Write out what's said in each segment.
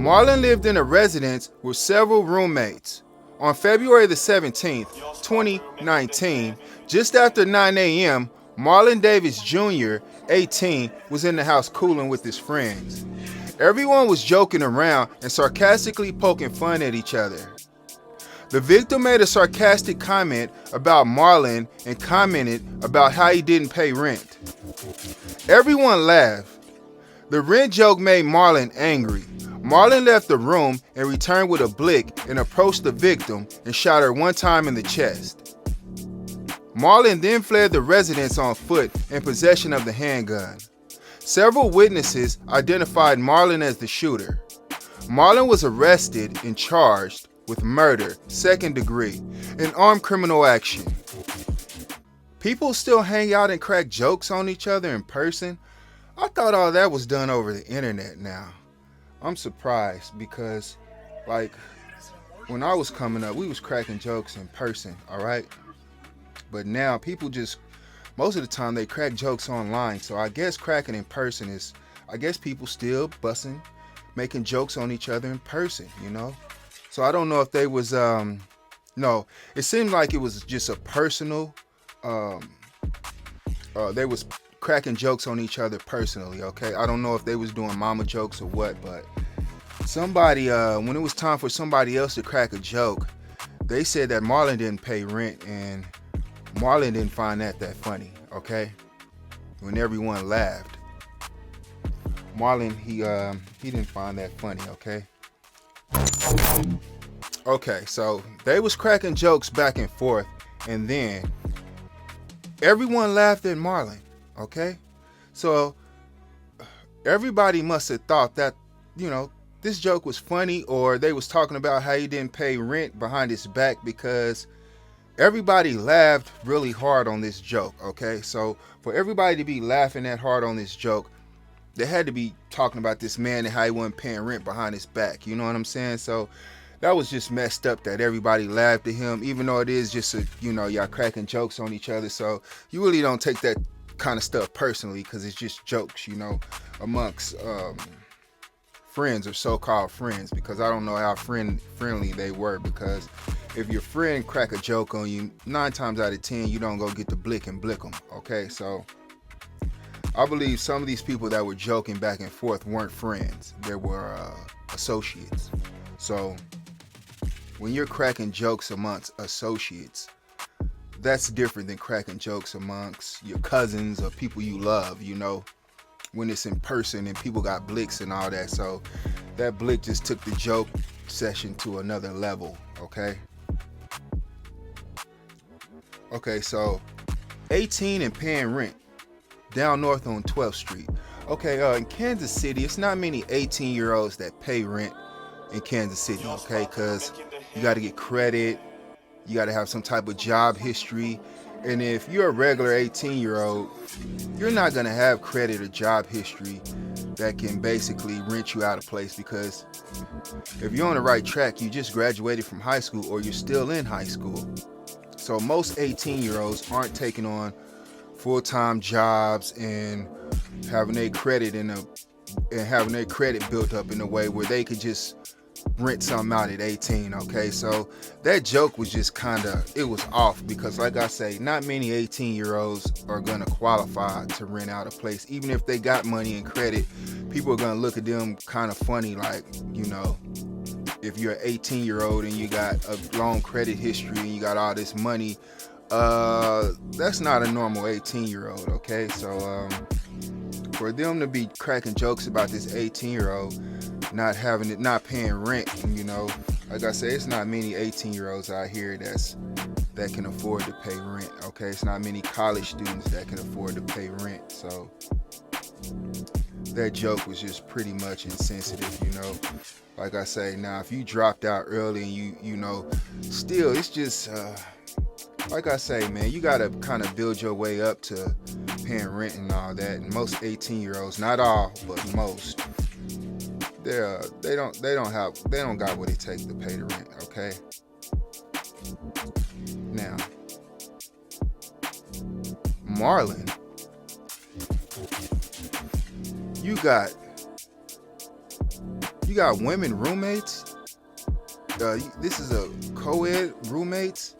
Marlon lived in a residence with several roommates. On February the 17th, 2019, just after 9 a.m., Marlon Davis Jr, 18, was in the house cooling with his friends. Everyone was joking around and sarcastically poking fun at each other. The victim made a sarcastic comment about Marlon and commented about how he didn't pay rent. Everyone laughed. The rent joke made Marlon angry. Marlon left the room and returned with a blick and approached the victim and shot her one time in the chest. Marlon then fled the residence on foot in possession of the handgun. Several witnesses identified Marlon as the shooter. Marlon was arrested and charged with murder, second degree, and armed criminal action. People still hang out and crack jokes on each other in person? I thought all that was done over the internet now. I'm surprised because, like, when I was coming up, we was cracking jokes in person, all right? But now people just, most of the time they crack jokes online. So I guess cracking in person is, I guess people still busting, making jokes on each other in person, you know? So I don't know if they was, no, it seemed like it was just a personal, they was cracking jokes on each other personally, okay? I don't know if they was doing mama jokes or what, but somebody, when it was time for somebody else to crack a joke, they said that Marlon didn't pay rent, and Marlon didn't find that funny, okay? When everyone laughed, Marlon, he didn't find that funny, okay? Okay, so they was cracking jokes back and forth, and then everyone laughed at Marlon, okay? So everybody must have thought that, you know, this joke was funny, or they was talking about how he didn't pay rent behind his back, because everybody laughed really hard on this joke, okay? So for everybody to be laughing that hard on this joke, they had to be talking about this man and how he wasn't paying rent behind his back, you know what I'm saying? So that was just messed up that everybody laughed at him, even though it is just a, you know, y'all cracking jokes on each other. So you really don't take that kind of stuff personally, because it's just jokes, you know, amongst friends or so-called friends, because I don't know how friendly they were, because if your friend crack a joke on you, 9 times out of 10 you don't go get the blick and blick them, okay? So I believe some of these people that were joking back and forth weren't friends, they were associates. So when you're cracking jokes amongst associates, that's different than cracking jokes amongst your cousins or people you love, you know, when it's in person and people got blicks and all that. So that blick just took the joke session to another level, okay? Okay, so 18 and paying rent down north on 12th Street. Okay, in Kansas City, it's not many 18-year-olds that pay rent in Kansas City, okay? Because you got to get credit, you got to have some type of job history, and if you're a regular 18-year-old, you're not going to have credit or job history that can basically rent you out of place, because if you're on the right track, you just graduated from high school or you're still in high school. So most 18-year-olds aren't taking on full-time jobs and having their credit having their credit built up in a way where they could just rent something out at 18, okay? So that joke was just it was off, because like I say, not many 18-year-olds are gonna qualify to rent out a place. Even if they got money and credit, people are gonna look at them kind of funny, like, you know, if you're an 18-year-old and you got a long credit history and you got all this money, that's not a normal 18-year-old, okay? So for them to be cracking jokes about this 18-year-old not paying rent, you know, like I say, it's not many 18-year-olds out here that can afford to pay rent, okay? It's not many college students that can afford to pay rent. So that joke was just pretty much insensitive, you know. Like I say, now if you dropped out early and you know, still, it's just like I say, man, you gotta kind of build your way up to paying rent and all that. And most 18-year-olds, not all, but most, they don't got what it takes to pay the rent, okay? Now, Marlon, You got women roommates. This is a co-ed roommates.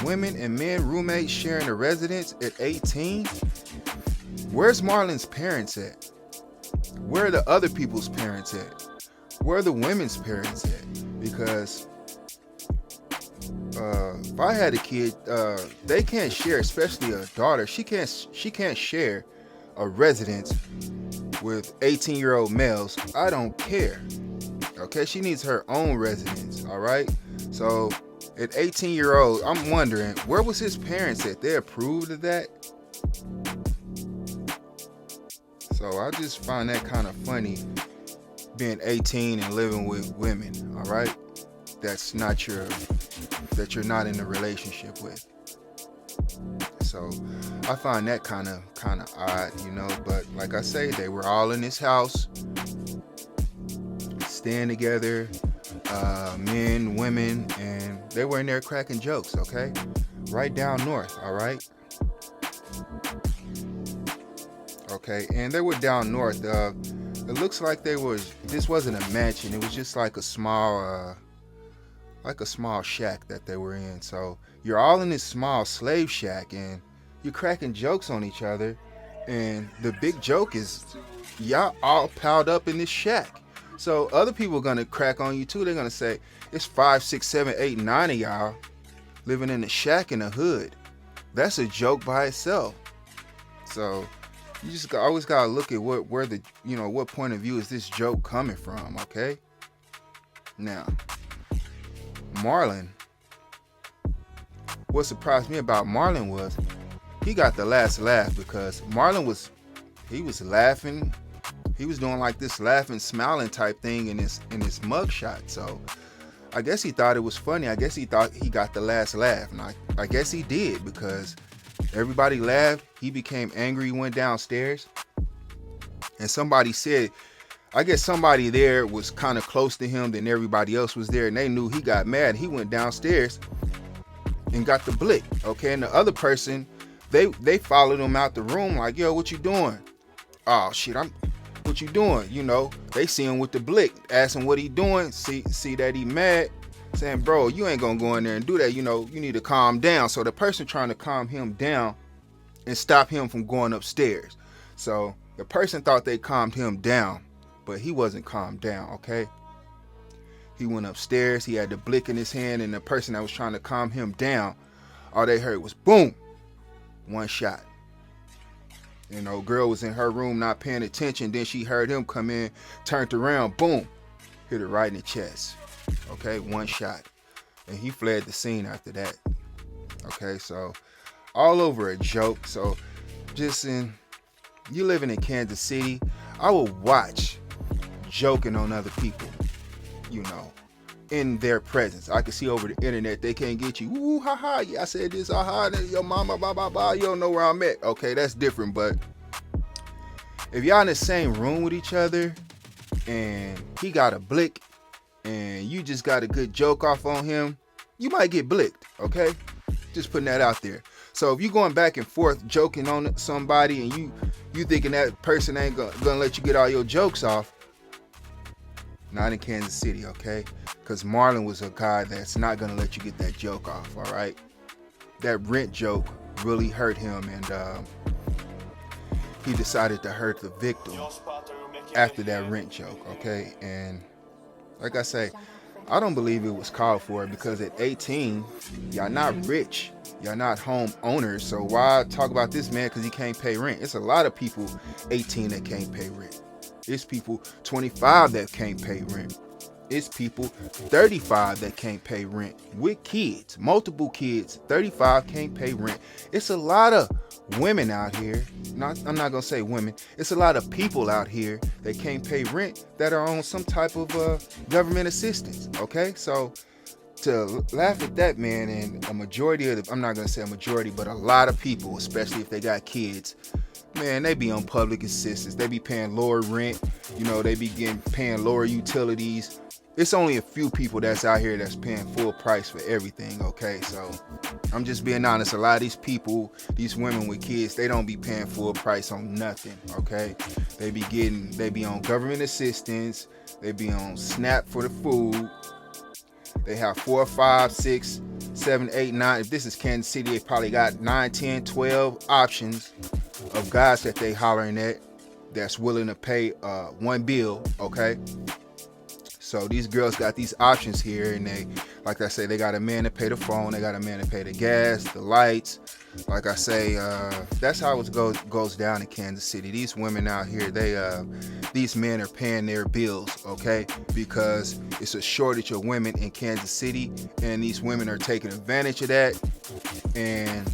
Women and men roommates sharing a residence at 18. Where's Marlon's parents at? Where are the other people's parents at? Where are the women's parents at? Because if I had a kid, they can't share, especially a daughter. She can't share a residence with 18-year-old males. I don't care. Okay, she needs her own residence. All right. So at 18-year-old, I'm wondering, where was his parents at? They approved of that? So I just find that kind of funny, being 18 and living with women, all right, that you're not in a relationship with. So I find that kind of odd, you know. But like I say, they were all in this house, staying together, men, women, and they were in there cracking jokes, okay? Right down north, all right? Okay, and they were down north. It looks like this wasn't a mansion. It was just like a small shack that they were in. So you're all in this small slave shack, and you're cracking jokes on each other. And the big joke is, y'all all piled up in this shack. So other people are gonna crack on you too. They're gonna say, it's 5, 6, 7, 8, 9 of y'all living in a shack in the hood. That's a joke by itself. So you just always gotta look at what point of view is this joke coming from, okay? Now, Marlon, what surprised me about Marlon was he got the last laugh, because Marlon was laughing. He was doing like this laughing, smiling type thing in his mugshot. So I guess he thought it was funny. I guess he thought he got the last laugh. And I guess he did, because everybody laughed. He became angry. He went downstairs. And somebody said, I guess somebody there was kind of close to him than everybody else was there. And they knew he got mad. He went downstairs and got the blick. Okay. And the other person, they followed him out the room like, yo, what you doing? Oh, shit, what you doing? You know, they see him with the blick, asking what he doing. See that he mad, saying, bro, you ain't gonna go in there and do that. You know, you need to calm down. So the person trying to calm him down and stop him from going upstairs. So the person thought they calmed him down, but he wasn't calmed down, okay? He went upstairs. He had the blick in his hand, and the person that was trying to calm him down, all they heard was boom, one shot. You know, girl was in her room not paying attention. Then she heard him come in, turned around, boom, hit her right in the chest. Okay, one shot. And he fled the scene after that. Okay, so all over a joke. So you living in Kansas City, I will watch joking on other people, you know, in their presence. I can see over the internet they can't get you. Ooh, ha ha, yeah, I said this, ha ha, your mama, blah blah blah. You don't know where I'm at. Okay, that's different. But if y'all in the same room with each other and he got a blick and you just got a good joke off on him, you might get blicked. Okay, just putting that out there. So if you going back and forth joking on somebody and you thinking that person ain't gonna let you get all your jokes off, not in Kansas City, okay? Because Marlon was a guy that's not going to let you get that joke off, all right? That rent joke really hurt him, and he decided to hurt the victim after that rent joke, okay? And like I say, I don't believe it was called for, because at 18, y'all not rich. Y'all not home owners. So why talk about this man because he can't pay rent? It's a lot of people 18 that can't pay rent. It's people 25 that can't pay rent. It's people 35 that can't pay rent with kids, multiple kids. 35 can't pay rent. It's a lot of women out here. I'm not gonna say women. It's a lot of people out here that can't pay rent that are on some type of government assistance. Okay, so to laugh at that man, and a majority of I'm not gonna say a majority, but a lot of people, especially if they got kids, man, they be on public assistance. They be paying lower rent. You know, they be paying lower utilities. It's only a few people that's out here that's paying full price for everything, okay? So I'm just being honest. A lot of these people, these women with kids, they don't be paying full price on nothing, okay? They be on government assistance. They be on Snap for the food. They have 4, 5, 6, 7, 8, 9. If this is Kansas City, they probably got 9, 10, 12 options of guys that they hollering at that's willing to pay one bill, okay? So these girls got these options here, and they, like I say, they got a man to pay the phone, they got a man to pay the gas, the lights. Like I say, that's how it goes down in Kansas City. These women out here, these men are paying their bills, okay? Because it's a shortage of women in Kansas City, and these women are taking advantage of that, and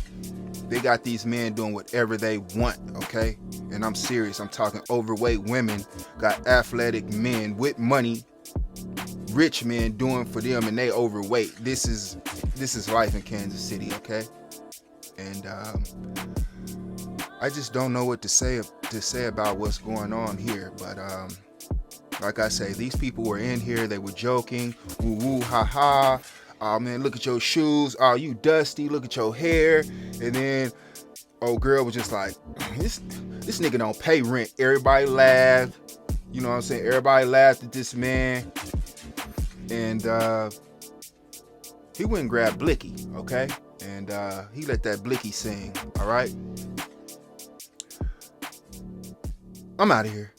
they got these men doing whatever they want, okay? And I'm serious. I'm talking overweight women got athletic men with money, rich men doing for them, and they overweight. This is life in Kansas City, okay? And I just don't know what to say about what's going on here. But like I say, these people were in here. They were joking, woo woo, ha ha. Oh man, look at your shoes. Oh, you dusty. Look at your hair. And then old girl was just like, this nigga don't pay rent. Everybody laughed. You know what I'm saying? Everybody laughed at this man. And he went and grabbed Blicky, okay? And he let that Blicky sing, all right? I'm out of here.